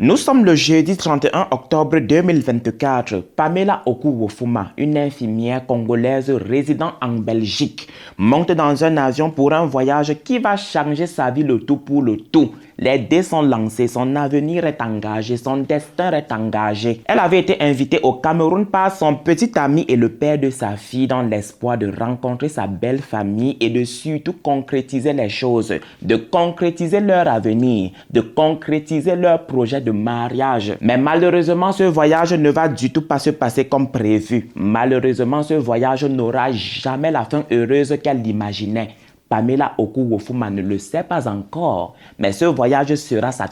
Nous sommes le jeudi 31 octobre 2024. Pamela Oku-Wofuma, une infirmière congolaise résidant en Belgique, monte dans un avion pour un voyage qui va changer sa vie le tout pour le tout. Les dés sont lancés, son avenir est engagé, son destin est engagé. Elle avait été invitée au Cameroun par son petit ami et le père de sa fille dans l'espoir de rencontrer sa belle famille et de surtout concrétiser les choses, de concrétiser leur avenir, de concrétiser leur projet de mariage. Mais malheureusement, ce voyage ne va du tout pas se passer comme prévu. Malheureusement, ce voyage n'aura jamais la fin heureuse qu'elle imaginait. Pamela Oku-Wofuma ne le sait pas encore, mais ce voyage sera sa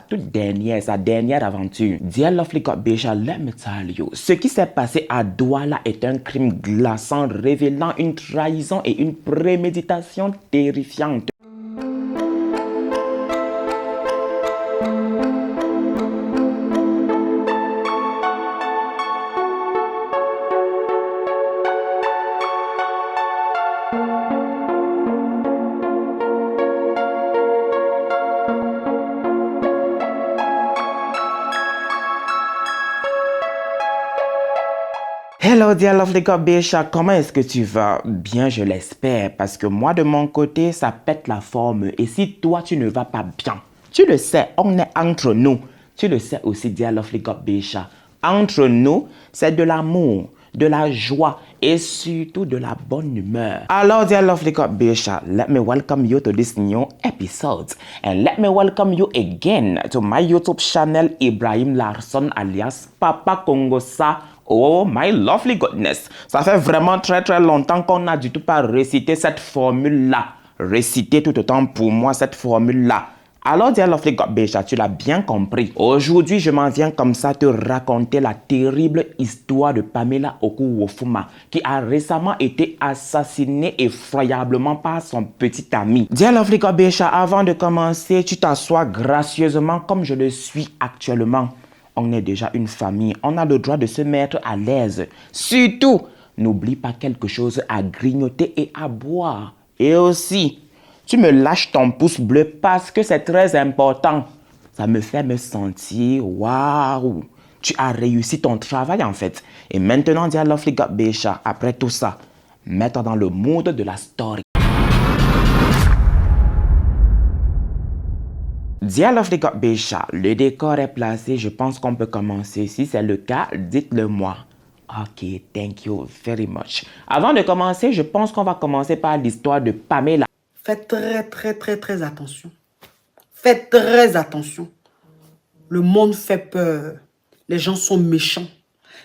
dernière aventure. Dear lovely God Bisha, let me tell you, ce qui s'est passé à Douala est un crime glaçant révélant une trahison et une préméditation terrifiante. Hello dear lovely God Bisha, comment est-ce que tu vas? Bien, je l'espère, parce que moi de mon côté, ça pète la forme. Et si toi tu ne vas pas bien, tu le sais, on est entre nous. Tu le sais aussi, dear lovely God Bisha. Entre nous, c'est de l'amour, de la joie et surtout de la bonne humeur. Alors, dear lovely God Bisha, let me welcome you to this new episode. And let me welcome you again to my YouTube channel, Ibrahim Larson alias Papa Congosa. Oh my lovely goodness, ça fait vraiment très longtemps qu'on n'a du tout pas récité cette formule-là. Réciter tout autant pour moi cette formule-là. Alors, dear lovely God Bisha, tu l'as bien compris. Aujourd'hui, je m'en viens comme ça te raconter la terrible histoire de Pamela Oku-Wofuma qui a récemment été assassinée effroyablement par son petit ami. Dear lovely God Bisha, avant de commencer, tu t'assois gracieusement comme je le suis actuellement. On est déjà une famille, on a le droit de se mettre à l'aise. Surtout, n'oublie pas quelque chose à grignoter et à boire. Et aussi, tu me lâches ton pouce bleu parce que c'est très important. Ça me fait me sentir, waouh, tu as réussi ton travail en fait. Et maintenant, dear lovely God Bisha, après tout ça, mets-toi dans le mood de la story. Dear lovely God Bisha, le décor est placé, je pense qu'on peut commencer. Si c'est le cas, dites-le moi. Ok, thank you very much. Avant de commencer, je pense qu'on va commencer par l'histoire de Pamela. Faites très attention. Faites très attention. Le monde fait peur. Les gens sont méchants.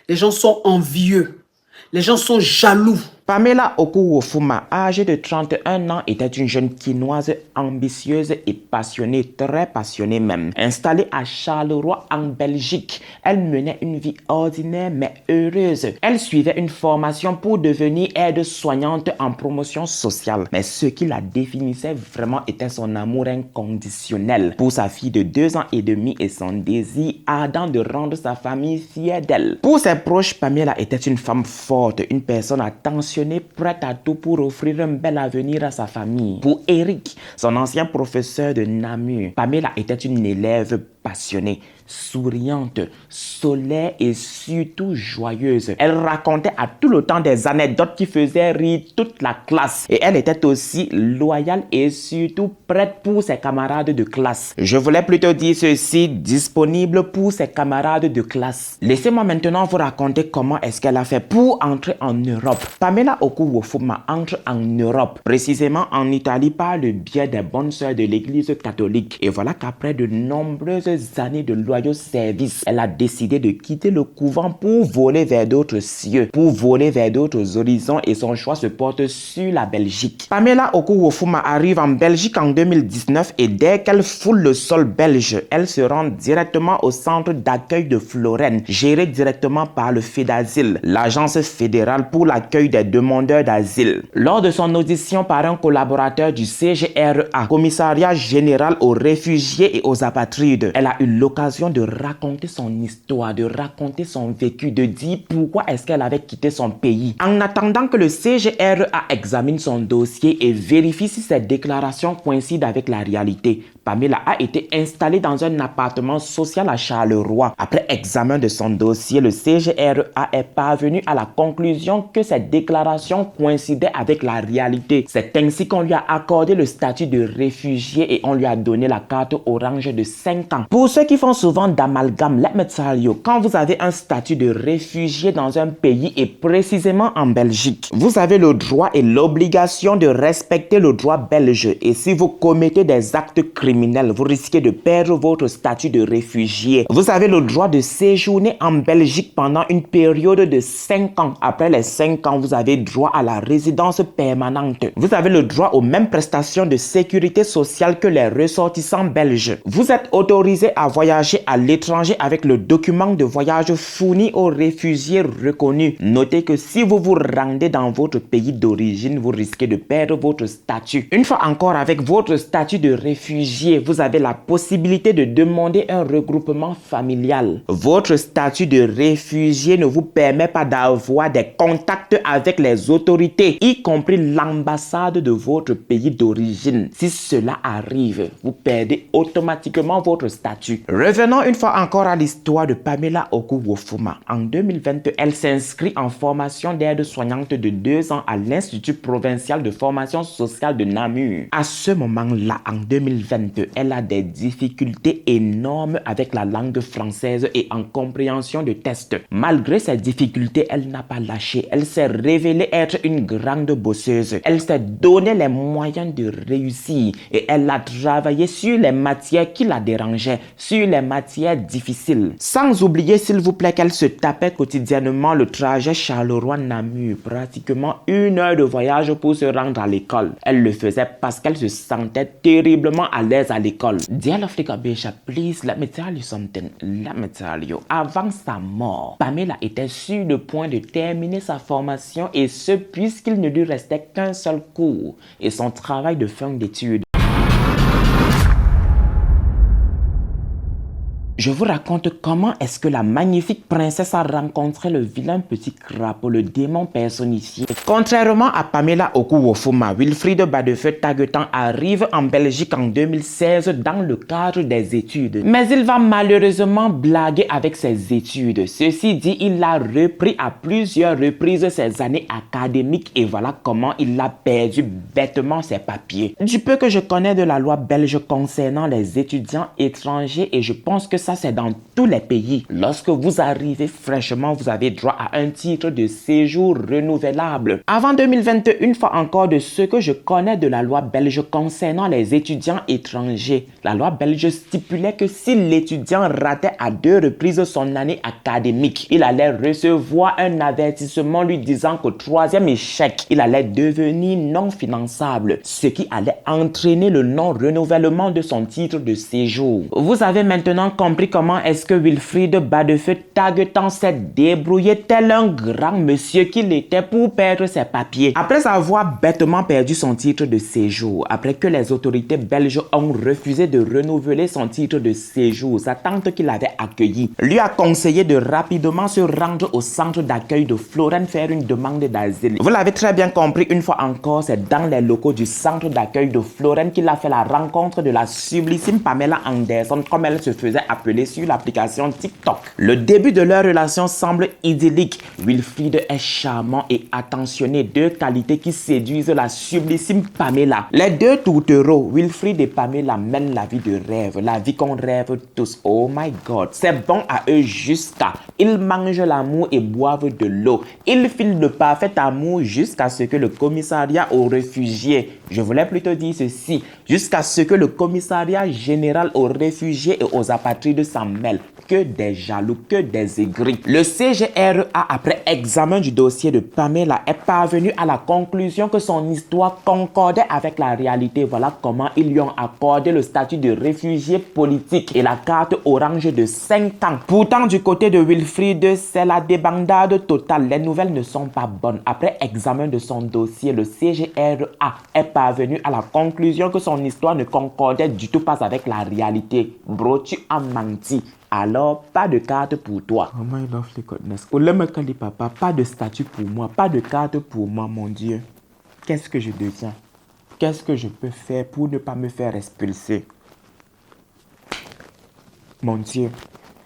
Les gens sont envieux. Les gens sont jaloux. Pamela Oku-Wofuma, âgée de 31 ans, était une jeune Quinoise ambitieuse et passionnée, très passionnée même. Installée à Charleroi en Belgique, elle menait une vie ordinaire mais heureuse. Elle suivait une formation pour devenir aide-soignante en promotion sociale. Mais ce qui la définissait vraiment était son amour inconditionnel pour sa fille de 2 ans et demi et son désir ardent de rendre sa famille fière d'elle. Pour ses proches, Pamela était une femme forte, une personne attentionnée, prête à tout pour offrir un bel avenir à sa famille. Pour Eric, son ancien professeur de Namur, Pamela était une élève passionnée, souriante, solaire et surtout joyeuse. Elle racontait à tout le temps des anecdotes qui faisaient rire toute la classe. Et elle était aussi loyale et surtout prête pour ses camarades de classe. Je voulais plutôt dire ceci, disponible pour ses camarades de classe. Laissez-moi maintenant vous raconter comment est-ce qu'elle a fait pour entrer en Europe. Pamela Oku-Wofuma entre en Europe, précisément en Italie par le biais des bonnes sœurs de l'église catholique. Et voilà qu'après de nombreuses années de loyaux services, elle a décidé de quitter le couvent pour voler vers d'autres cieux, pour voler vers d'autres horizons et son choix se porte sur la Belgique. Pamela Oku-Wofuma arrive en Belgique en 2019 et dès qu'elle foule le sol belge, elle se rend directement au centre d'accueil de Florène, géré directement par le FEDASIL, l'agence fédérale pour l'accueil des demandeurs d'asile. Lors de son audition par un collaborateur du CGRA, Commissariat général aux réfugiés et aux apatrides, elle a eu l'occasion de raconter son histoire, de raconter son vécu, de dire pourquoi est-ce qu'elle avait quitté son pays. En attendant que le CGRA examine son dossier et vérifie si ses déclarations coïncident avec la réalité, Pamela a été installée dans un appartement social à Charleroi. Après examen de son dossier, le CGRA est parvenu à la conclusion que cette déclaration coïncidait avec la réalité. C'est ainsi qu'on lui a accordé le statut de réfugié et on lui a donné la carte orange de 5 ans. Pour ceux qui font souvent d'amalgame, let me tell you, quand vous avez un statut de réfugié dans un pays et précisément en Belgique, vous avez le droit et l'obligation de respecter le droit belge. Et si vous commettez des actes criminels, vous risquez de perdre votre statut de réfugié. Vous avez le droit de séjourner en Belgique pendant une période de 5 ans. Après les 5 ans, vous avez droit à la résidence permanente. Vous avez le droit aux mêmes prestations de sécurité sociale que les ressortissants belges. Vous êtes autorisé à voyager à l'étranger avec le document de voyage fourni aux réfugiés reconnus. Notez que si vous vous rendez dans votre pays d'origine, vous risquez de perdre votre statut. Une fois encore, avec votre statut de réfugié, vous avez la possibilité de demander un regroupement familial. Votre statut de réfugié ne vous permet pas d'avoir des contacts avec les autorités, y compris l'ambassade de votre pays d'origine. Si cela arrive, vous perdez automatiquement votre statut. Revenons une fois encore à l'histoire de Pamela Oku-Wofuma. En 2022, elle s'inscrit en formation d'aide-soignante de 2 ans à l'Institut provincial de formation sociale de Namur. À ce moment-là, en 2022, elle a des difficultés énormes avec la langue française et en compréhension de tests. Malgré ces difficultés, elle n'a pas lâché. Elle s'est révélée être une grande bosseuse. Elle s'est donné les moyens de réussir et elle a travaillé sur les matières qui la dérangeaient, sur les matières difficiles. Sans oublier, s'il vous plaît, qu'elle se tapait quotidiennement le trajet Charleroi-Namur, pratiquement 1 heure de voyage pour se rendre à l'école. Elle le faisait parce qu'elle se sentait terriblement à l'aise à l'école. Dear Africa Bishop, please let me tell you something. Let me tell you. Avant sa mort, Pamela était sur le point de terminer sa formation et ce puisqu'il ne lui restait qu'un seul cours et son travail de fin d'études. Je vous raconte comment est-ce que la magnifique princesse a rencontré le vilain petit crapaud, le démon personnifié. Contrairement à Pamela Oku-Wofuma, Wilfried Badefeu Taguetan arrive en Belgique en 2016 dans le cadre des études. Mais il va malheureusement blaguer avec ses études. Ceci dit, il a repris à plusieurs reprises ses années académiques et voilà comment il a perdu bêtement ses papiers. Du peu que je connais de la loi belge concernant les étudiants étrangers et je pense que ça c'est dans tous les pays. Lorsque vous arrivez fraîchement, vous avez droit à un titre de séjour renouvelable. Avant 2021, une fois encore de ce que je connais de la loi belge concernant les étudiants étrangers, la loi belge stipulait que si l'étudiant ratait à 2 reprises son année académique, il allait recevoir un avertissement lui disant qu'au 3e échec, il allait devenir non finançable, ce qui allait entraîner le non-renouvellement de son titre de séjour. Vous avez maintenant compris comment est-ce que Wilfried Badefeu Taguetan s'est débrouillé tel un grand monsieur qu'il était pour perdre ses papiers. Après avoir bêtement perdu son titre de séjour, après que les autorités belges ont refusé de renouveler son titre de séjour, sa tante qui l'avait accueilli lui a conseillé de rapidement se rendre au centre d'accueil de Florène faire une demande d'asile. Vous l'avez très bien compris, une fois encore, c'est dans les locaux du centre d'accueil de Florène qu'il a fait la rencontre de la sublissime Pamela Anderson, comme elle se faisait appeler sur l'application TikTok. Le début de leur relation semble idyllique. Wilfried est charmant et attentionné, 2 qualités qui séduisent la sublissime Pamela. Les 2 tourtereaux, Wilfried et Pamela, mènent la vie de rêve, la vie qu'on rêve tous. Oh my God, c'est bon à eux jusqu'à. Ils mangent l'amour et boivent de l'eau. Ils filent le parfait amour jusqu'à ce que le commissariat aux réfugiés, je voulais plutôt dire ceci, jusqu'à ce que le commissariat général aux réfugiés et aux apatrides s'en mêle. Que des jaloux, que des aigris. Le CGRA, après examen du dossier de Pamela, est parvenu à la conclusion que son histoire concordait avec la réalité. Voilà comment ils lui ont accordé le statut de réfugié politique et la carte orange de 5 ans. Pourtant, du côté de Wilfried, c'est la débandade totale. Les nouvelles ne sont pas bonnes. Après examen de son dossier, le CGRA est parvenu à la conclusion que son histoire ne concordait du tout pas avec la réalité. Bro, tu as menti. Alors, pas de carte pour toi. Oh my lovely goodness. Olemekali papa, pas de statut pour moi, pas de carte pour moi, mon Dieu. Qu'est-ce que je deviens? Qu'est-ce que je peux faire pour ne pas me faire expulser? Mon Dieu.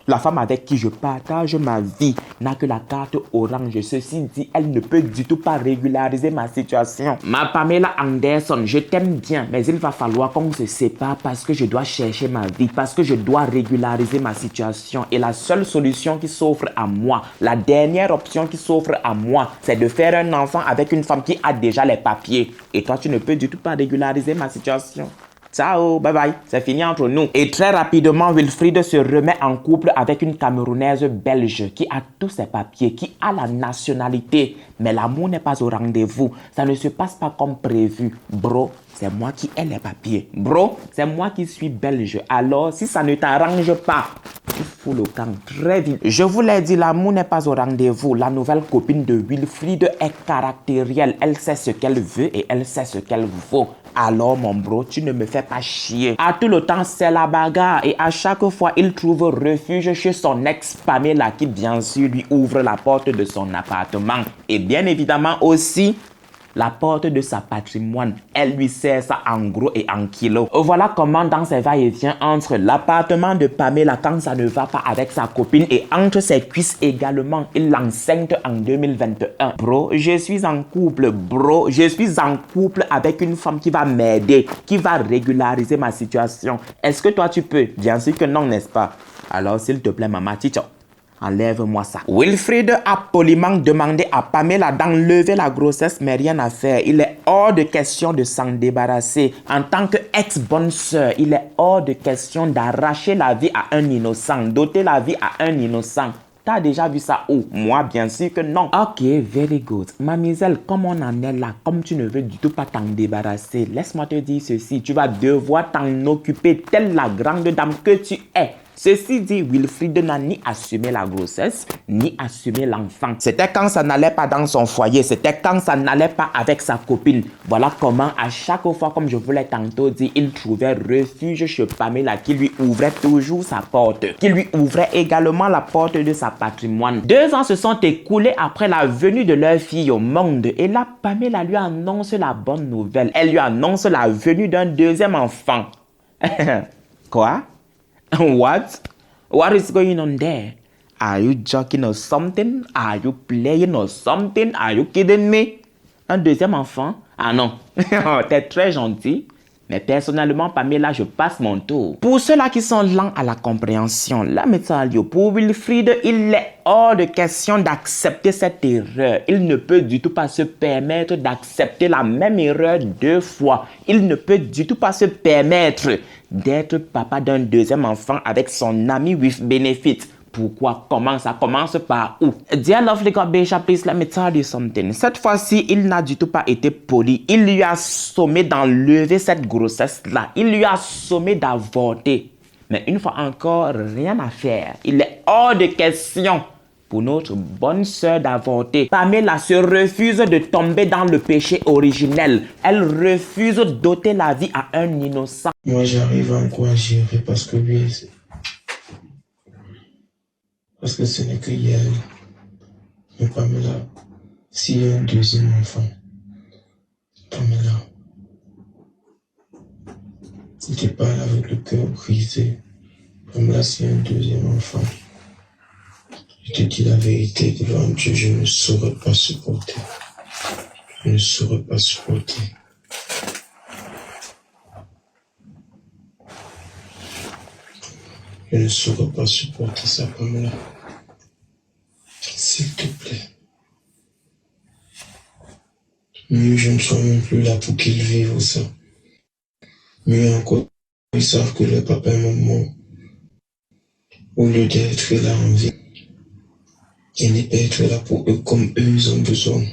La femme avec qui je partage ma vie n'a que la carte orange. Ceci dit, elle ne peut du tout pas régulariser ma situation. Ma Pamela Anderson, je t'aime bien, mais il va falloir qu'on se sépare parce que je dois chercher ma vie, parce que je dois régulariser ma situation. Et la seule solution qui s'offre à moi, la dernière option qui s'offre à moi, c'est de faire un enfant avec une femme qui a déjà les papiers. Et toi, tu ne peux du tout pas régulariser ma situation. Ciao, bye bye, c'est fini entre nous. Et très rapidement, Wilfried se remet en couple avec une Camerounaise belge qui a tous ses papiers, qui a la nationalité. Mais l'amour n'est pas au rendez-vous. Ça ne se passe pas comme prévu. Bro, c'est moi qui ai les papiers. Bro, c'est moi qui suis belge. Alors, si ça ne t'arrange pas, tu fous le camp très vite. Je vous l'ai dit, l'amour n'est pas au rendez-vous. La nouvelle copine de Wilfried est caractérielle. Elle sait ce qu'elle veut et elle sait ce qu'elle vaut. Alors mon bro, tu ne me fais pas chier. À tout le temps, c'est la bagarre. Et à chaque fois, il trouve refuge chez son ex Pamela qui bien sûr lui ouvre la porte de son appartement. Et bien évidemment aussi la porte de sa patrimoine. Elle lui sert ça en gros et en kilos. Voilà comment dans ses va-et-vient entre l'appartement de Pamela quand ça ne va pas avec sa copine et entre ses cuisses également, il l'enseigne en 2021. Bro, je suis en couple. Bro, je suis en couple avec une femme qui va m'aider, qui va régulariser ma situation. Est-ce que toi tu peux? Bien sûr que non, n'est-ce pas? Alors s'il te plaît, maman, Ticho, enlève-moi ça. Wilfried a poliment demandé à Pamela d'enlever la grossesse, mais rien à faire. Il est hors de question de s'en débarrasser. En tant qu'ex-bonne sœur, il est hors de question d'arracher la vie à un innocent, d'ôter la vie à un innocent. T'as déjà vu ça où? Moi, bien sûr que non. Ok, very good. Mademoiselle, comme on en est là, comme tu ne veux du tout pas t'en débarrasser, laisse-moi te dire ceci. Tu vas devoir t'en occuper telle la grande dame que tu es. Ceci dit, Wilfried n'a ni assumé la grossesse, ni assumé l'enfant. C'était quand ça n'allait pas dans son foyer, c'était quand ça n'allait pas avec sa copine. Voilà comment, à chaque fois, comme je vous l'ai tantôt dit, il trouvait refuge chez Pamela qui lui ouvrait toujours sa porte, qui lui ouvrait également la porte de sa patrimoine. 2 ans se sont écoulés après la venue de leur fille au monde et là, Pamela lui annonce la bonne nouvelle. Elle lui annonce la venue d'un deuxième enfant. Quoi? What? What is going on there? Are you joking or something? Are you playing or something? Are you kidding me? Un deuxième enfant? Ah non, t'es très gentil. Mais personnellement, Pamela, je passe mon tour. Pour ceux-là qui sont lents à la compréhension, la méthode pour Wilfried, il est hors de question d'accepter cette erreur. Il ne peut du tout pas se permettre d'accepter la même erreur 2 fois. Il ne peut du tout pas se permettre d'être papa d'un deuxième enfant avec son ami with benefit. Pourquoi? Comment? Ça commence par où? Dear lovely God, Bishop, please let me tell you something. Cette fois-ci, il n'a du tout pas été poli. Il lui a sommé d'enlever cette grossesse-là. Il lui a sommé d'avorter. Mais une fois encore, rien à faire. Il est hors de question pour notre bonne sœur d'avorter. Pamela se refuse de tomber dans le péché originel. Elle refuse d'ôter la vie à un innocent. Moi, j'arrive à encourager parce que lui, parce que ce n'est que hier. Mais Pamela, s'il y a un deuxième enfant, Pamela, si tu parles avec le cœur brisé, Pamela, s'il y a un deuxième enfant, je te dis la vérité devant Dieu, je ne saurais pas supporter. Je ne saurais pas supporter. Je ne saurais pas supporter ça, Pamela. S'il te plaît. Mieux je ne sois même plus là pour qu'ils vivent ça. Mieux encore, ils savent que le papa et maman, au lieu d'être là en vie, ils n'est pas être là pour eux comme eux ils ont besoin.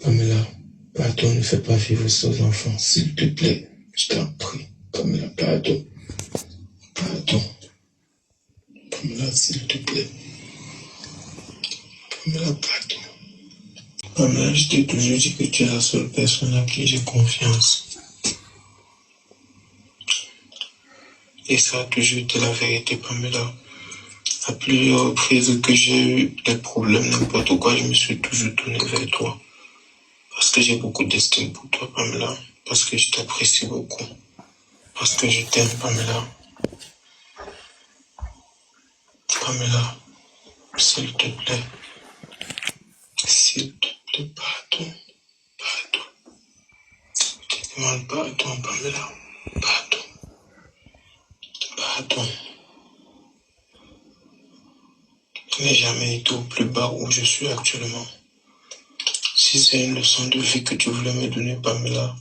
Pamela, pardon, ne fais pas vivre ça aux enfants, s'il te plaît. Je t'en prie. Pamela, pardon. Pardon. Pamela, s'il te plaît. Pamela, pardon. Pamela, je t'ai toujours dit que tu es la seule personne à qui j'ai confiance. Et ça a toujours été la vérité, Pamela. À plusieurs reprises que j'ai eu des problèmes, n'importe quoi, je me suis toujours tourné vers toi. Parce que j'ai beaucoup d'estime pour toi, Pamela. Parce que je t'apprécie beaucoup. Parce que je t'aime, Pamela. Pamela, s'il te plaît. S'il te plaît, pardon. Pardon. Je te demande pardon, Pamela. Pardon. Pardon. Je n'ai jamais été au plus bas où je suis actuellement. Si c'est une leçon de vie que tu voulais me donner, Pamela,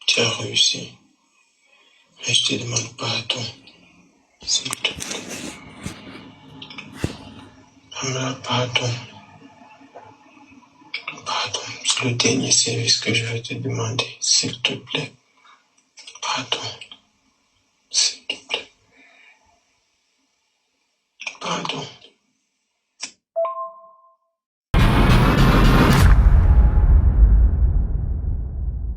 tu as réussi. Mais je te demande pardon. S'il te plaît. Pamela, pardon. Pardon. C'est le dernier service que je vais te demander. S'il te plaît. Pardon. S'il te plaît. Pardon.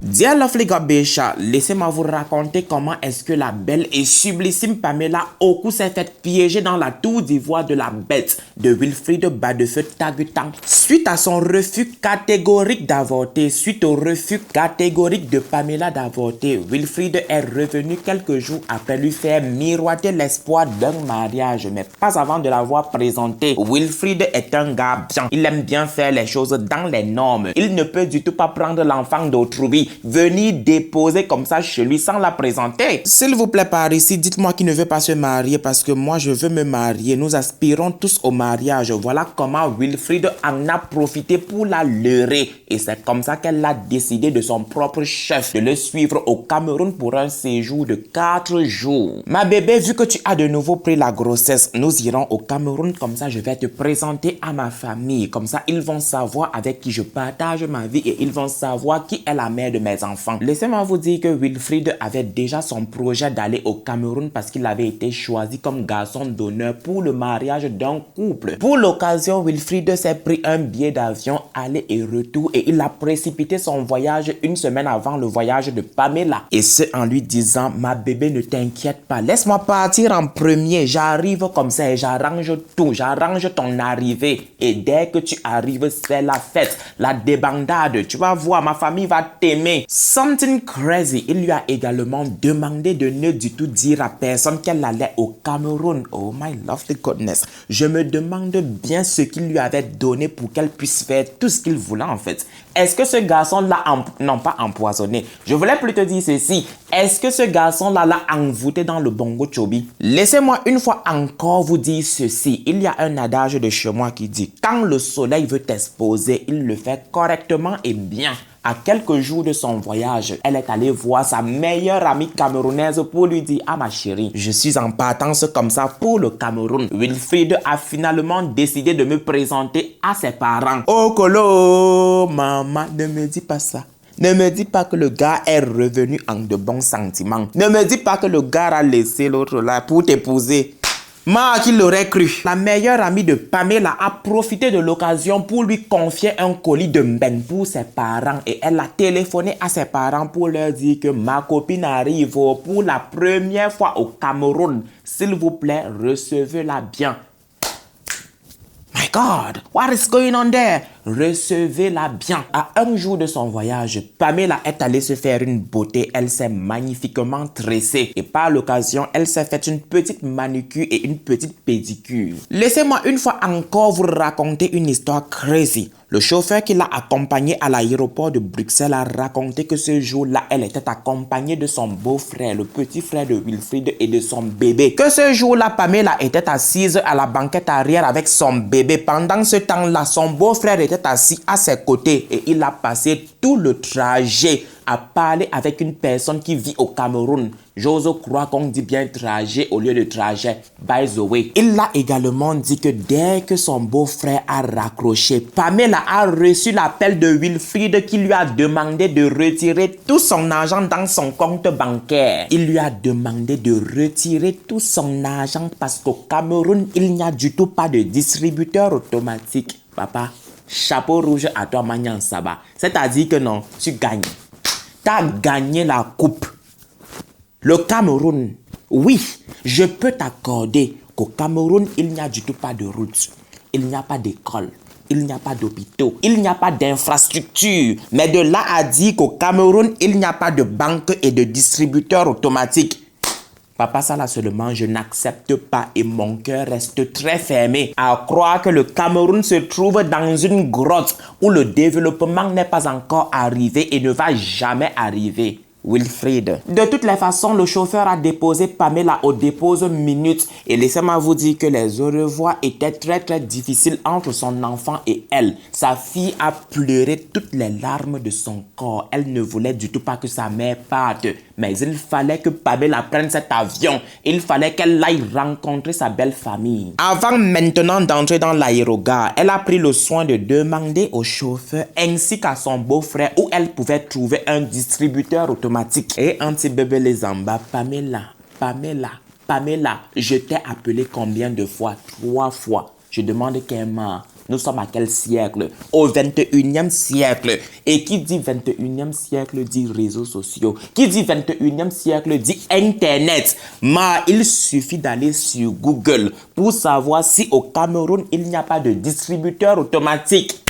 Dear Lovely Gabesha, laissez-moi vous raconter comment est-ce que la belle et sublissime Pamela Oku s'est faite piéger dans la tour d'ivoire de la bête de Wilfried Badefeu Tagutan. Suite à son refus catégorique d'avorter, suite au refus catégorique de Pamela d'avorter, Wilfried est revenu quelques jours après lui faire miroiter l'espoir d'un mariage, mais pas avant de l'avoir présenté. Wilfried est un gars bien, il aime bien faire les choses dans les normes. Il ne peut du tout pas prendre l'enfant d'autrui, venir déposer comme ça chez lui sans la présenter. S'il vous plaît, par ici, dites-moi qui ne veut pas se marier parce que moi je veux me marier. Nous aspirons tous au mariage. Voilà comment Wilfried en a profité pour la leurrer. Et c'est comme ça qu'elle a décidé de son propre chef de le suivre au Cameroun pour un séjour de 4 jours. Ma bébé, vu que tu as de nouveau pris la grossesse, nous irons au Cameroun. Comme ça, je vais te présenter à ma famille. Comme ça, ils vont savoir avec qui je partage ma vie et ils vont savoir qui est la mère de mes enfants. Laissez-moi vous dire que Wilfried avait déjà son projet d'aller au Cameroun parce qu'il avait été choisi comme garçon d'honneur pour le mariage d'un couple. Pour l'occasion, Wilfried s'est pris un billet d'avion aller et retour et il a précipité son voyage une semaine avant le voyage de Pamela. Et ce en lui disant, ma bébé, ne t'inquiète pas, laisse-moi partir en premier, j'arrive comme ça et j'arrange tout, j'arrange ton arrivée et dès que tu arrives, c'est la fête, la débandade, tu vas voir, ma famille va t'aimer. Something crazy, il lui a également demandé de ne du tout dire à personne qu'elle allait au Cameroun. Oh my lovely goodness. Je me demande bien ce qu'il lui avait donné pour qu'elle puisse faire tout ce qu'il voulait en fait. Est-ce que ce garçon-là, non pas empoisonné, je voulais plutôt dire ceci, est-ce que ce garçon-là l'a envoûté dans le bongo chobi? Laissez-moi une fois encore vous dire ceci, il y a un adage de chez moi qui dit, quand le soleil veut t'exposer, il le fait correctement et bien. À quelques jours de son voyage, elle est allée voir sa meilleure amie camerounaise pour lui dire « Ah ma chérie, je suis en partance comme ça pour le Cameroun. » Wilfried a finalement décidé de me présenter à ses parents. « Oh Kolo, maman, ne me dis pas ça. Ne me dis pas que le gars est revenu en de bons sentiments. Ne me dis pas que le gars a laissé l'autre là pour t'épouser. » Ma, qui l'aurait cru. La meilleure amie de Pamela a profité de l'occasion pour lui confier un colis de mben pour ses parents et elle a téléphoné à ses parents pour leur dire que ma copine arrive pour la première fois au Cameroun. S'il vous plaît, recevez-la bien. My God, what is going on there? Recevez-la bien. À un jour de son voyage, Pamela est allée se faire une beauté. Elle s'est magnifiquement tressée. Et par l'occasion, elle s'est fait une petite manucure et une petite pédicure. Laissez-moi une fois encore vous raconter une histoire crazy. Le chauffeur qui l'a accompagnée à l'aéroport de Bruxelles a raconté que ce jour-là, elle était accompagnée de son beau-frère, le petit frère de Wilfried et de son bébé. Que ce jour-là, Pamela était assise à la banquette arrière avec son bébé. Pendant ce temps-là, son beau-frère était assis à ses côtés et il a passé tout le trajet à parler avec une personne qui vit au Cameroun. J'ose croire qu'on dit bien trajet au lieu de trajet. By the way, il a également dit que dès que son beau-frère a raccroché, Pamela a reçu l'appel de Wilfried qui lui a demandé de retirer tout son argent dans son compte bancaire. Il lui a demandé de retirer tout son argent parce qu'au Cameroun, il n'y a du tout pas de distributeur automatique. Papa, chapeau rouge à toi, Magnan Saba. C'est-à-dire que non, tu gagnes. Tu as gagné la coupe. Le Cameroun, oui, je peux t'accorder qu'au Cameroun, il n'y a du tout pas de route. Il n'y a pas d'école. Il n'y a pas d'hôpitaux. Il n'y a pas d'infrastructure. Mais de là à dire qu'au Cameroun, il n'y a pas de banque et de distributeur automatique. Papa, ça là seulement, je n'accepte pas et mon cœur reste très fermé à croire que le Cameroun se trouve dans une grotte où le développement n'est pas encore arrivé et ne va jamais arriver. Wilfried. De toutes les façons, le chauffeur a déposé Pamela au dépose minute et laissez-moi vous dire que les au revoir étaient très difficiles entre son enfant et elle. Sa fille a pleuré toutes les larmes de son corps. Elle ne voulait du tout pas que sa mère parte. Mais il fallait que Pamela prenne cet avion. Il fallait qu'elle aille rencontrer sa belle famille. Avant maintenant d'entrer dans l'aérogare, elle a pris le soin de demander au chauffeur ainsi qu'à son beau-frère où elle pouvait trouver un distributeur automatique. Et anti-bébé les embats, Pamela, je t'ai appelé combien de fois? 3 fois. Je demande Kéma. Nous sommes à quel siècle? Au 21e siècle. Et qui dit 21e siècle dit réseaux sociaux. Qui dit 21e siècle dit Internet. Mais il suffit d'aller sur Google pour savoir si au Cameroun, il n'y a pas de distributeur automatique.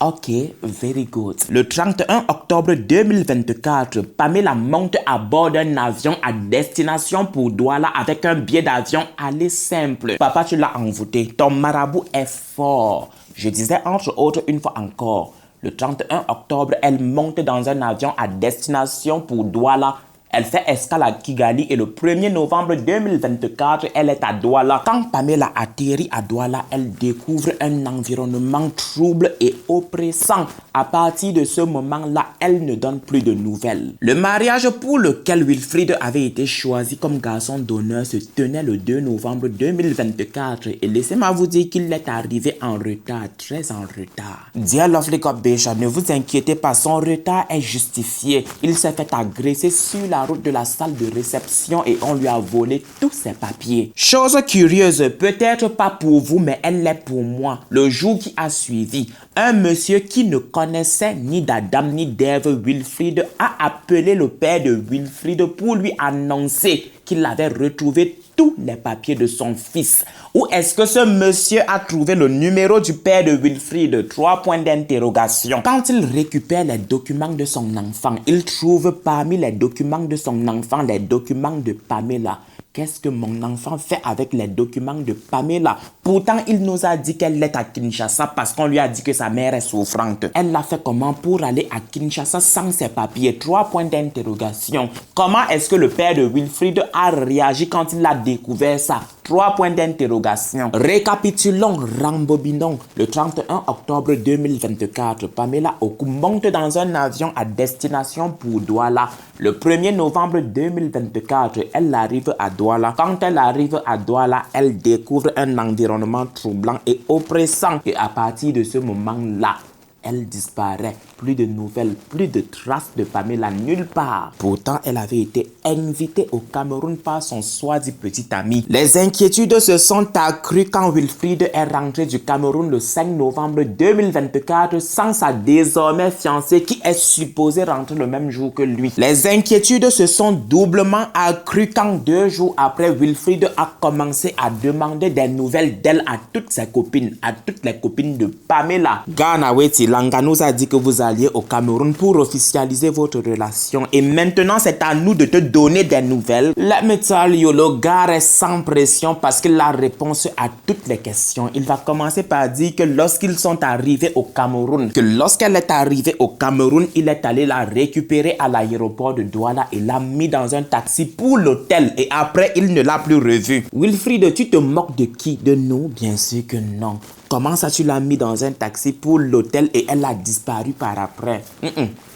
Ok, very good. Le 31 octobre 2024, Pamela monte à bord d'un avion à destination pour Douala avec un billet d'avion aller simple. Papa, tu l'as envoûté. Ton marabout est fort. Je disais entre autres une fois encore. Le 31 octobre, elle monte dans un avion à destination pour Douala. Elle fait escale à Kigali et le 1er novembre 2024, elle est à Douala. Quand Pamela atterrit à Douala, elle découvre un environnement trouble et oppressant. À partir de ce moment-là, elle ne donne plus de nouvelles. Le mariage pour lequel Wilfried avait été choisi comme garçon d'honneur se tenait le 2 novembre 2024 et laissez-moi vous dire qu'il est arrivé en retard, très en retard. Dear Lovely God Bécha, ne vous inquiétez pas, son retard est justifié. Il s'est fait agresser sur la route de la salle de réception et on lui a volé tous ses papiers. Chose curieuse, peut-être pas pour vous, mais elle l'est pour moi. Le jour qui a suivi, un monsieur qui ne connaissait ni d'Adam ni d'Ève, Wilfried, a appelé le père de Wilfried pour lui annoncer qu'il avait retrouvé tous les papiers de son fils. Où est-ce que ce monsieur a trouvé le numéro du père de Wilfried? 3 points d'interrogation. Quand il récupère les documents de son enfant, il trouve parmi les documents de son enfant les documents de Pamela. Qu'est-ce que mon enfant fait avec les documents de Pamela? Pourtant, il nous a dit qu'elle est à Kinshasa parce qu'on lui a dit que sa mère est souffrante. Elle l'a fait comment pour aller à Kinshasa sans ses papiers? 3 points d'interrogation. Comment est-ce que le père de Wilfried a réagi quand il a découvert ça? 3 points d'interrogation. Récapitulons, rembobinons. Le 31 octobre 2024, Pamela Oku monte dans un avion à destination pour Douala. Le 1er novembre 2024, elle arrive à Douala. Quand elle arrive à Douala, elle découvre un environnement troublant et oppressant. Et à partir de ce moment-là, elle disparaît. Plus de nouvelles, plus de traces de Pamela nulle part. Pourtant, elle avait été invitée au Cameroun par son soi-disant petit ami. Les inquiétudes se sont accrues quand Wilfried est rentré du Cameroun le 5 novembre 2024 sans sa désormais fiancée qui est supposée rentrer le même jour que lui. Les inquiétudes se sont doublement accrues quand 2 jours après, Wilfried a commencé à demander des nouvelles d'elle à toutes ses copines, à toutes les copines de Pamela. Ghana Weti Langa nous a dit que vous alliez au Cameroun pour officialiser votre relation et maintenant c'est à nous de te donner des nouvelles. Let me tell you, le gars est sans pression parce qu'il a réponse à toutes les questions. Il va commencer par dire que lorsqu'ils sont arrivés au Cameroun, que lorsqu'elle est arrivée au Cameroun, il est allé la récupérer à l'aéroport de Douala et l'a mis dans un taxi pour l'hôtel et après il ne l'a plus revue. Wilfried, tu te moques de qui? De nous? Bien sûr que non. Comment ça tu l'as mis dans un taxi pour l'hôtel et elle a disparu par après?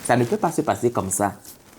Ça ne peut pas se passer comme ça.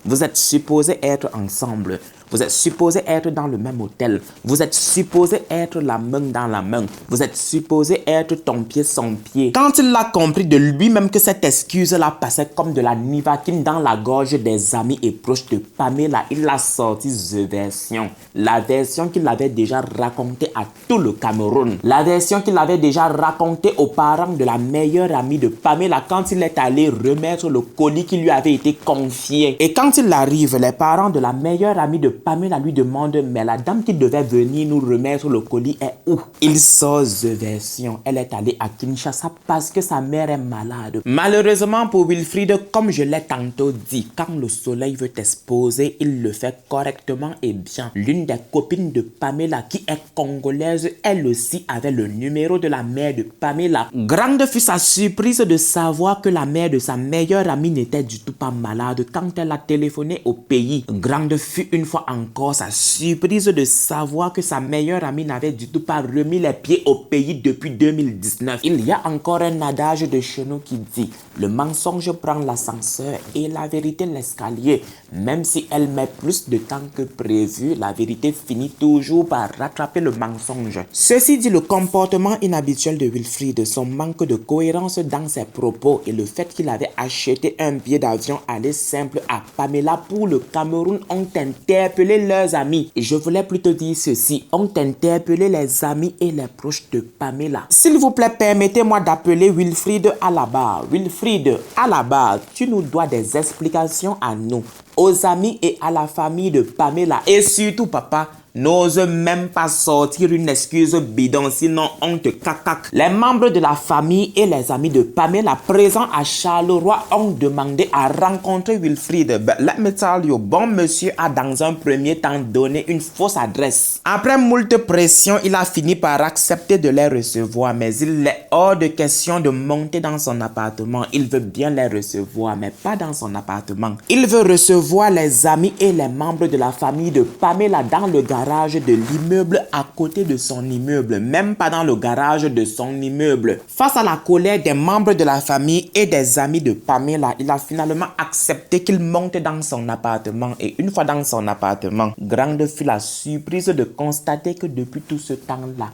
Vous êtes supposés être ensemble. Vous êtes supposés être dans le même hôtel. Vous êtes supposés être la main dans la main. Vous êtes supposés être ton pied son pied. Quand il a compris de lui-même que cette excuse-là passait comme de la nivaquine dans la gorge des amis et proches de Pamela, il a sorti The Version. La version qu'il avait déjà racontée à tout le Cameroun. La version qu'il avait déjà racontée aux parents de la meilleure amie de Pamela quand il est allé remettre le colis qui lui avait été confié. Et quand il arrive, les parents de la meilleure amie de Pamela lui demande « Mais la dame qui devait venir nous remettre le colis est où ?» Il sort The Version. Elle est allée à Kinshasa parce que sa mère est malade. Malheureusement pour Wilfried, comme je l'ai tantôt dit, quand le soleil veut exposer, il le fait correctement et bien. L'une des copines de Pamela, qui est congolaise, elle aussi avait le numéro de la mère de Pamela. Grande fut sa surprise de savoir que la mère de sa meilleure amie n'était du tout pas malade quand elle a téléphoné au pays. Grande fut une fois encore sa surprise de savoir que sa meilleure amie n'avait du tout pas remis les pieds au pays depuis 2019. Il y a encore un adage de chez nous qui dit « Le mensonge prend l'ascenseur et la vérité l'escalier ». Même si elle met plus de temps que prévu, la vérité finit toujours par rattraper le mensonge. Ceci dit, le comportement inhabituel de Wilfried, son manque de cohérence dans ses propos et le fait qu'il avait acheté un billet d'avion aller simple à Pamela pour le Cameroun ont interpellé leurs amis. Et je voulais plutôt dire ceci, ont interpellé les amis et les proches de Pamela. S'il vous plaît, permettez-moi d'appeler Wilfried à la barre. Wilfried, à la barre, tu nous dois des explications à nous, aux amis et à la famille de Pamela. Et surtout, papa, n'ose même pas sortir une excuse bidon, sinon on te cacaque. Les membres de la famille et les amis de Pamela présents à Charleroi ont demandé à rencontrer Wilfried. But let me tell you, bon monsieur a dans un premier temps donné une fausse adresse. Après moult pression, il a fini par accepter de les recevoir, mais il est hors de question de monter dans son appartement. Il veut bien les recevoir, mais pas dans son appartement. Il veut recevoir les amis et les membres de la famille de Pamela dans le garage de l'immeuble à côté de son immeuble, même pas dans le garage de son immeuble. Face à la colère des membres de la famille et des amis de Pamela, il a finalement accepté qu'il monte dans son appartement. Et une fois dans son appartement, grande fut la surprise de constater que depuis tout ce temps-là,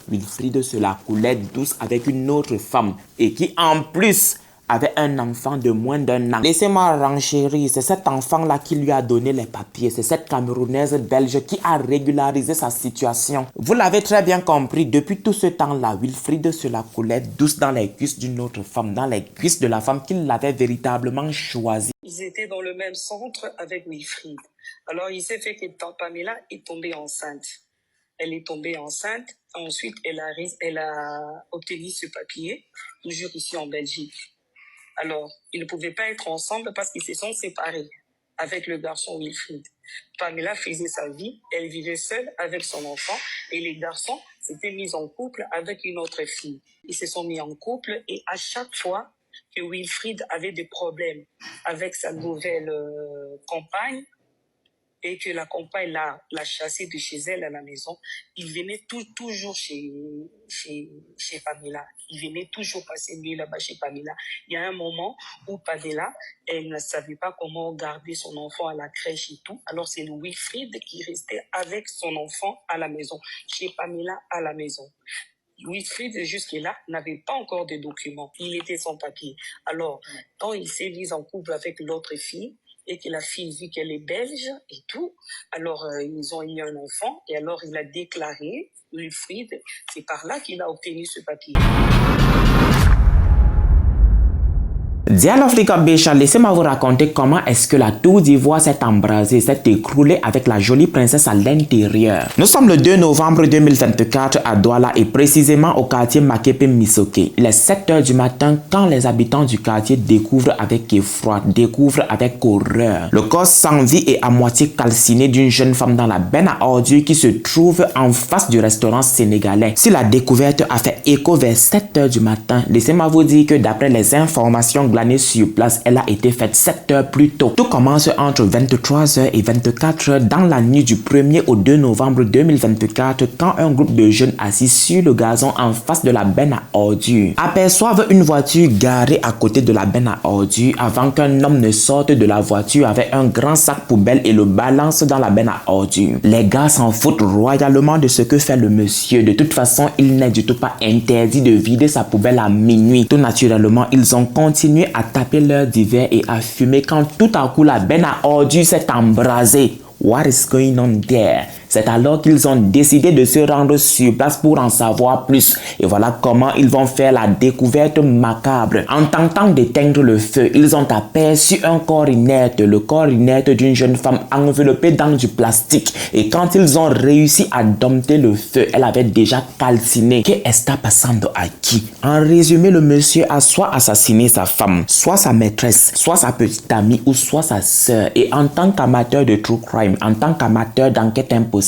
Wilfried se la coulait douce avec une autre femme et qui en plus avait un enfant de moins d'1 an. Laissez-moi renchérir, c'est cet enfant-là qui lui a donné les papiers. C'est cette Camerounaise belge qui a régularisé sa situation. Vous l'avez très bien compris, depuis tout ce temps-là, Wilfried se la coulait douce dans les cuisses d'une autre femme, dans les cuisses de la femme qu'il avait véritablement choisie. Ils étaient dans le même centre avec Wilfried. Alors il s'est fait que Pamela est tombée enceinte. Elle est tombée enceinte. Ensuite, elle a obtenu ce papier, toujours ici en Belgique. Alors, ils ne pouvaient pas être ensemble parce qu'ils se sont séparés avec le garçon Wilfried. Pamela faisait sa vie, elle vivait seule avec son enfant et les garçons s'étaient mis en couple avec une autre fille. Ils se sont mis en couple et à chaque fois que Wilfried avait des problèmes avec sa nouvelle compagne et que la compagne l'a chassé de chez elle à la maison, il venait toujours chez Pamela. Il venait toujours passer nuit là-bas chez Pamela. Il y a un moment où Pamela, elle ne savait pas comment garder son enfant à la crèche et tout. Alors c'est le Wilfried qui restait avec son enfant à la maison, chez Pamela à la maison. Wilfried, jusque-là, n'avait pas encore de documents. Il était sans papier. Alors, quand il s'est mis en couple avec l'autre fille, et que la fille vit qu'elle est belge et tout, alors ils ont eu un enfant, et alors il a déclaré, Wilfried, c'est par là qu'il a obtenu ce papier. Dear Lovely God Bécha, laissez-moi vous raconter comment est-ce que la tour d'ivoire s'est embrasée, s'est écroulée avec la jolie princesse à l'intérieur. Nous sommes le 2 novembre 2024 à Douala et précisément au quartier Makepe Misoké. Il est 7 h du matin quand les habitants du quartier découvrent avec effroi, découvrent avec horreur le corps sans vie et à moitié calciné d'une jeune femme dans la benne à ordures qui se trouve en face du restaurant sénégalais. Si la découverte a fait écho vers 7 h du matin, laissez-moi vous dire que d'après les informations glanées sur place, elle a été faite 7 heures plus tôt. Tout commence entre 23 h et 24 h dans la nuit du 1er au 2 novembre 2024 quand un groupe de jeunes assis sur le gazon en face de la benne à ordures aperçoivent une voiture garée à côté de la benne à ordures avant qu'un homme ne sorte de la voiture avec un grand sac poubelle et le balance dans la benne à ordures. Les gars s'en foutent royalement de ce que fait le monsieur. De toute façon, il n'est du tout pas interdit de vider sa poubelle à minuit. Tout naturellement, ils ont continué à taper l'heure d'hiver et à fumer quand tout à coup la benne à ordures s'est embrasée. What is going on there? C'est alors qu'ils ont décidé de se rendre sur place pour en savoir plus. Et voilà comment ils vont faire la découverte macabre. En tentant d'éteindre le feu, ils ont aperçu un corps inerte, le corps inerte d'une jeune femme enveloppée dans du plastique. Et quand ils ont réussi à dompter le feu, elle avait déjà calciné. Que está pasando aquí? En résumé, le monsieur a soit assassiné sa femme, soit sa maîtresse, soit sa petite amie ou soit sa sœur. Et en tant qu'amateur de true crime, en tant qu'amateur d'enquête impossible,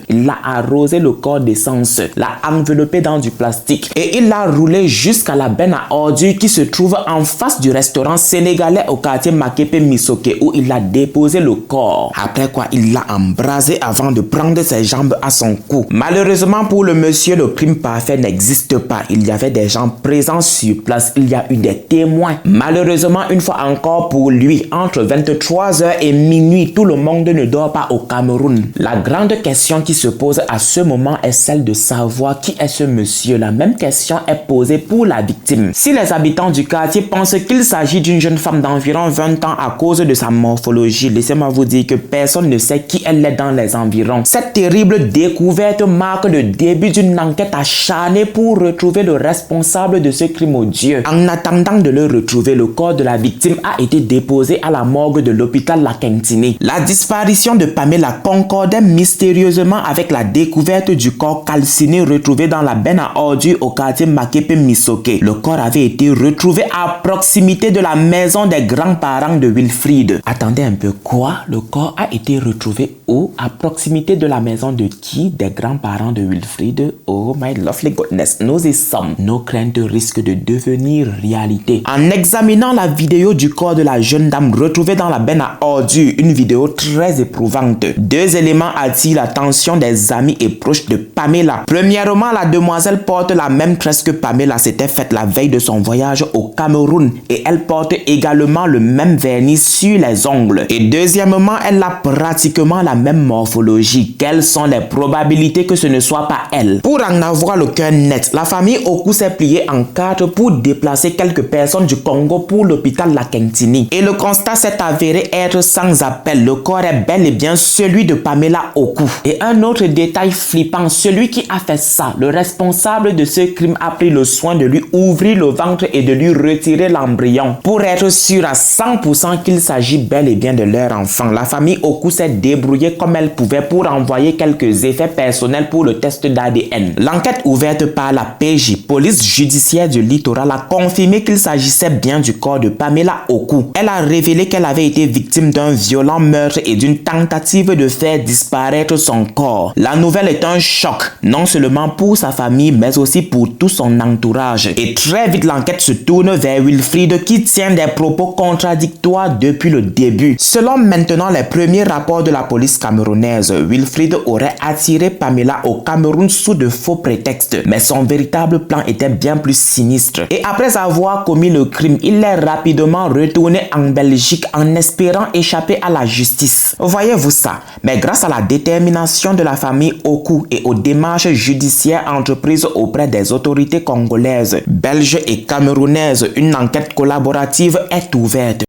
il a arrosé le corps d'essence, l'a enveloppé dans du plastique et il l'a roulé jusqu'à la benne à ordures qui se trouve en face du restaurant sénégalais au quartier Makepe Misoke où il a déposé le corps. Après quoi, il l'a embrasé avant de prendre ses jambes à son cou. Malheureusement pour le monsieur, le crime parfait n'existe pas. Il y avait des gens présents sur place, il y a eu des témoins. Malheureusement, une fois encore pour lui, entre 23h et minuit, tout le monde ne dort pas au Cameroun. La grande question qui se pose à ce moment est celle de savoir qui est ce monsieur. La même question est posée pour la victime. Si les habitants du quartier pensent qu'il s'agit d'une jeune femme d'environ 20 ans à cause de sa morphologie, laissez-moi vous dire que personne ne sait qui elle est dans les environs. Cette terrible découverte marque le début d'une enquête acharnée pour retrouver le responsable de ce crime odieux. En attendant de le retrouver, le corps de la victime a été déposé à la morgue de l'hôpital La Quintini. La disparition de Pamela concordait mystérieusement avec la découverte du corps calciné retrouvé dans la benne à ordures au quartier Makepe Misoke. Le corps avait été retrouvé à proximité de la maison des grands-parents de Wilfried. Attendez un peu, quoi? Le corps a été retrouvé où? À proximité de la maison de qui? Des grands-parents de Wilfried? Oh my lovely goodness, nous y sommes. Nos craintes risquent de devenir réalité. En examinant la vidéo du corps de la jeune dame retrouvée dans la benne à ordures, une vidéo très éprouvante, deux éléments attirent l'attention des amis et proches de Pamela. Premièrement, la demoiselle porte la même tresse que Pamela s'était faite la veille de son voyage au Cameroun et elle porte également le même vernis sur les ongles. Et deuxièmement, elle a pratiquement la même morphologie. Quelles sont les probabilités que ce ne soit pas elle? Pour en avoir le cœur net, la famille Oku s'est pliée en quatre pour déplacer quelques personnes du Congo pour l'hôpital La Quintini. Et le constat s'est avéré être sans appel. Le corps est bel et bien celui de Pamela Oku. Et un autre détail flippant, celui qui a fait ça, le responsable de ce crime a pris le soin de lui ouvrir le ventre et de lui retirer l'embryon pour être sûr à 100% qu'il s'agit bel et bien de leur enfant. La famille Oku s'est débrouillée comme elle pouvait pour envoyer quelques effets personnels pour le test d'ADN. L'enquête ouverte par la PJ, police judiciaire du littoral, a confirmé qu'il s'agissait bien du corps de Pamela Oku. Elle a révélé qu'elle avait été victime d'un violent meurtre et d'une tentative de faire disparaître son corps. La nouvelle est un choc, non seulement pour sa famille, mais aussi pour tout son entourage. Et très vite, l'enquête se tourne vers Wilfried qui tient des propos contradictoires depuis le début. Selon maintenant les premiers rapports de la police camerounaise, Wilfried aurait attiré Pamela au Cameroun sous de faux prétextes. Mais son véritable plan était bien plus sinistre. Et après avoir commis le crime, il est rapidement retourné en Belgique en espérant échapper à la justice. Voyez-vous ça? Mais grâce à la détermination de la famille Oku et aux démarches judiciaires entreprises auprès des autorités congolaises, belges et camerounaises, une enquête collaborative est ouverte.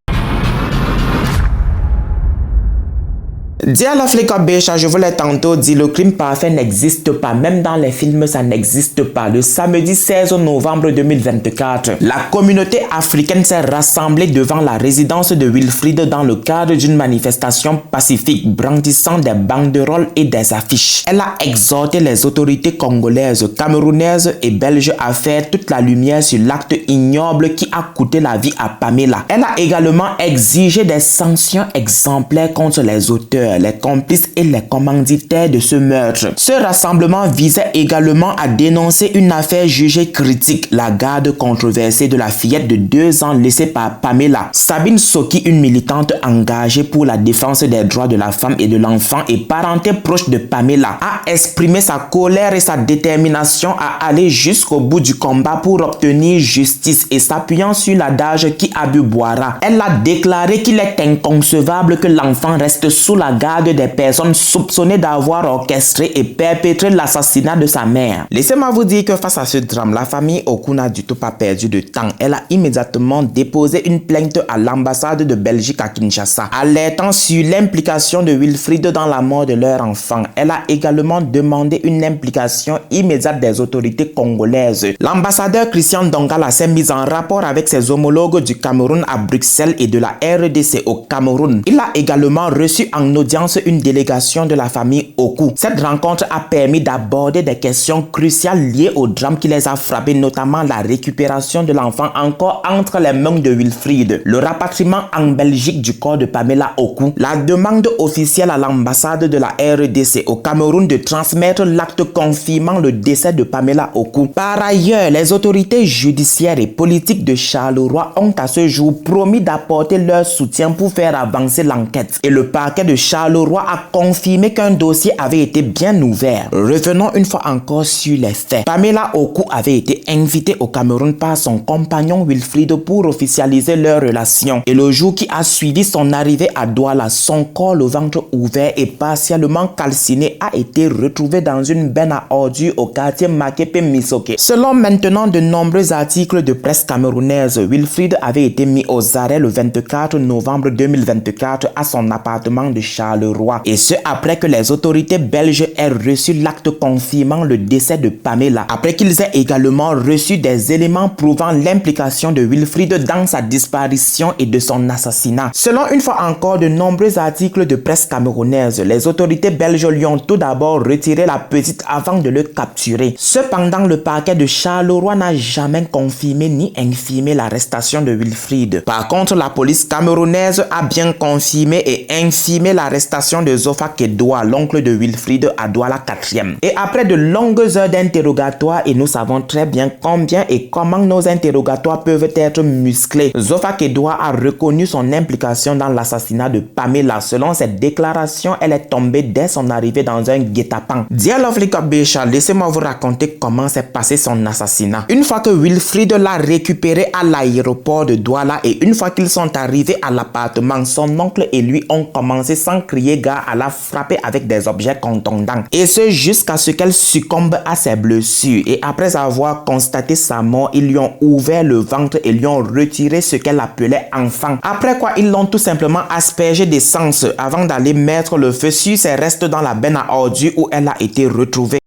Dear Lovely Kobesha, je vous l'ai tantôt dit, le crime parfait n'existe pas. Même dans les films, ça n'existe pas. Le samedi 16 novembre 2024, la communauté africaine s'est rassemblée devant la résidence de Wilfried dans le cadre d'une manifestation pacifique, brandissant des banderoles et des affiches. Elle a exhorté les autorités congolaises, camerounaises et belges à faire toute la lumière sur l'acte ignoble qui a coûté la vie à Pamela. Elle a également exigé des sanctions exemplaires contre les auteurs, les complices et les commanditaires de ce meurtre. Ce rassemblement visait également à dénoncer une affaire jugée critique, la garde controversée de la fillette de 2 ans laissée par Pamela. Sabine Soki, une militante engagée pour la défense des droits de la femme et de l'enfant et parenté proche de Pamela, a exprimé sa colère et sa détermination à aller jusqu'au bout du combat pour obtenir justice et s'appuyant sur l'adage qui a bu boira. Elle a déclaré qu'il est inconcevable que l'enfant reste sous la garde garde des personnes soupçonnées d'avoir orchestré et perpétré l'assassinat de sa mère. Laissez-moi vous dire que face à ce drame, la famille Oku n'a du tout pas perdu de temps. Elle a immédiatement déposé une plainte à l'ambassade de Belgique à Kinshasa, alertant sur l'implication de Wilfried dans la mort de leur enfant. Elle a également demandé une implication immédiate des autorités congolaises. L'ambassadeur Christian Dongala s'est mis en rapport avec ses homologues du Cameroun à Bruxelles et de la RDC au Cameroun. Il a également reçu en audience une délégation de la famille Oku. Cette rencontre a permis d'aborder des questions cruciales liées au drame qui les a frappés, notamment la récupération de l'enfant encore entre les mains de Wilfried, le rapatriement en Belgique du corps de Pamela Oku, la demande officielle à l'ambassade de la RDC au Cameroun de transmettre l'acte confirmant le décès de Pamela Oku. Par ailleurs, les autorités judiciaires et politiques de Charleroi ont à ce jour promis d'apporter leur soutien pour faire avancer l'enquête. Et le parquet de Charleroi a confirmé qu'un dossier avait été bien ouvert. Revenons une fois encore sur les faits. Pamela Oku avait été invitée au Cameroun par son compagnon Wilfried pour officialiser leur relation. Et le jour qui a suivi son arrivée à Douala, son corps, le ventre ouvert et partiellement calciné, a été retrouvé dans une benne à ordures au quartier Makepe Misoke. Selon maintenant de nombreux articles de presse camerounaise, Wilfried avait été mis aux arrêts le 24 novembre 2024 à son appartement de Charleroi. Et ce après que les autorités belges aient reçu l'acte confirmant le décès de Pamela, après qu'ils aient également reçu des éléments prouvant l'implication de Wilfried dans sa disparition et de son assassinat. Selon une fois encore de nombreux articles de presse camerounaise, les autorités belges lui ont tout d'abord retiré la petite avant de le capturer. Cependant, le parquet de Charleroi n'a jamais confirmé ni infirmé l'arrestation de Wilfried. Par contre, la police camerounaise a bien confirmé et infirmé l'arrestation de Zofa Kedoa, l'oncle de Wilfried à Douala 4e. Et après de longues heures d'interrogatoire, et nous savons très bien combien et comment nos interrogatoires peuvent être musclés, Zofa Kedoa a reconnu son implication dans l'assassinat de Pamela. Selon ses déclarations, elle est tombée dès son arrivée dans un guet-apens. Dear Lovely Bécha, laissez-moi vous raconter comment s'est passé son assassinat. Une fois que Wilfried l'a récupéré à l'aéroport de Douala et une fois qu'ils sont arrivés à l'appartement, son oncle et lui ont commencé sans crier gare à la frapper avec des objets contondants. Et ce jusqu'à ce qu'elle succombe à ses blessures. Et après avoir constaté sa mort, ils lui ont ouvert le ventre et lui ont retiré ce qu'elle appelait enfant. Après quoi, ils l'ont tout simplement aspergé d'essence avant d'aller mettre le feu sur ses restes dans la benne à ordures où elle a été retrouvée.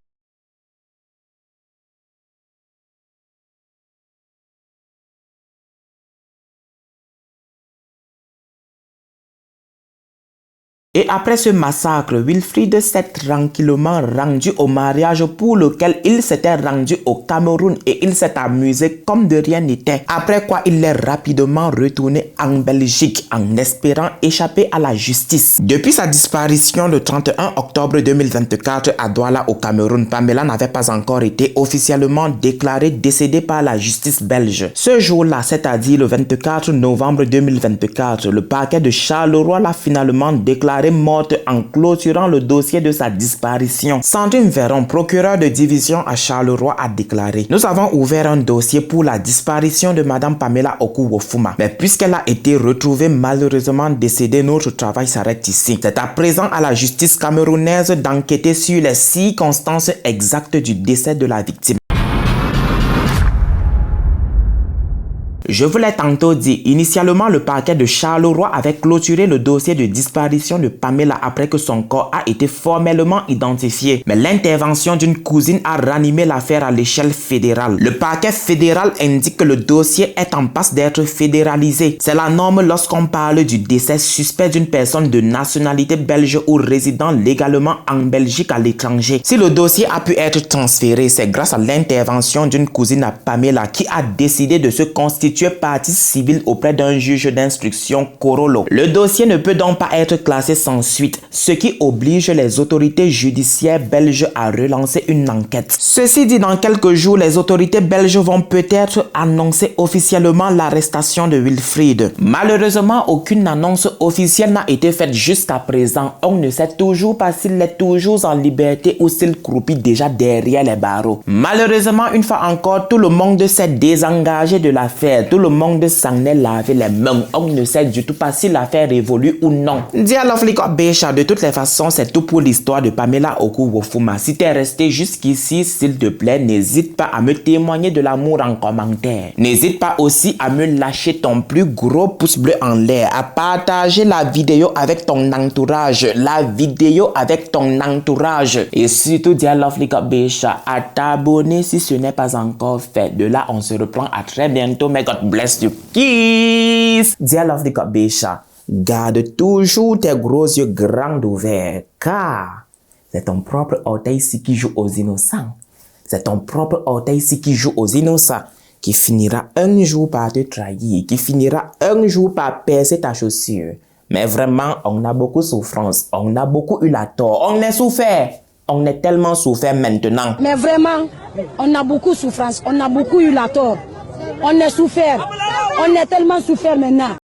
Et après ce massacre, Wilfried s'est tranquillement rendu au mariage pour lequel il s'était rendu au Cameroun et il s'est amusé comme de rien n'était. Après quoi, il est rapidement retourné en Belgique en espérant échapper à la justice. Depuis sa disparition le 31 octobre 2024 à Douala au Cameroun, Pamela n'avait pas encore été officiellement déclarée décédée par la justice belge. Ce jour-là, c'est-à-dire le 24 novembre 2024, le parquet de Charleroi l'a finalement déclarée morte en clôturant le dossier de sa disparition. Sandrine Véron, procureur de division à Charleroi, a déclaré: « Nous avons ouvert un dossier pour la disparition de Madame Pamela Oku Wofuma. Mais puisqu'elle a été retrouvée malheureusement décédée, notre travail s'arrête ici. C'est à présent à la justice camerounaise d'enquêter sur les circonstances exactes du décès de la victime. » Je vous l'ai tantôt dit, initialement le parquet de Charleroi avait clôturé le dossier de disparition de Pamela après que son corps a été formellement identifié. Mais l'intervention d'une cousine a ranimé l'affaire à l'échelle fédérale. Le parquet fédéral indique que le dossier est en passe d'être fédéralisé. C'est la norme lorsqu'on parle du décès suspect d'une personne de nationalité belge ou résidant légalement en Belgique à l'étranger. Si le dossier a pu être transféré, c'est grâce à l'intervention d'une cousine à Pamela qui a décidé de se constituer partie civile auprès d'un juge d'instruction Corolo. Le dossier ne peut donc pas être classé sans suite, ce qui oblige les autorités judiciaires belges à relancer une enquête. Ceci dit, dans quelques jours, les autorités belges vont peut-être annoncer officiellement l'arrestation de Wilfried. Malheureusement, aucune annonce officielle n'a été faite jusqu'à présent. On ne sait toujours pas s'il est toujours en liberté ou s'il croupit déjà derrière les barreaux. Malheureusement, une fois encore, tout le monde s'est désengagé de l'affaire. Mais tout le monde s'en est lavé les mains. On ne sait du tout pas si l'affaire évolue ou non. Dear Lovely God Bisha, de toutes les façons, c'est tout pour l'histoire de Pamela Oku-Wofuma. Si t'es resté jusqu'ici, s'il te plaît, n'hésite pas à me témoigner de l'amour en commentaire. N'hésite pas aussi à me lâcher ton plus gros pouce bleu en l'air, à partager la vidéo avec ton entourage, et surtout, dear Lovely God Bisha, à t'abonner si ce n'est pas encore fait. De là, on se reprend à très bientôt. May God bless you. Kiss! Dear Lovely God Bisha, garde toujours tes gros yeux grands ouverts, car c'est ton propre orteil ici qui joue aux innocents. C'est ton propre orteil ici qui joue aux innocents, qui finira un jour par te trahir, qui finira un jour par percer ta chaussure. Mais vraiment, on a beaucoup de souffrance, on a beaucoup eu la tort, on est souffert. On est tellement souffert maintenant. Mais vraiment, on a beaucoup de souffrance, on a beaucoup eu la tort. On est souffert, on est tellement souffert maintenant.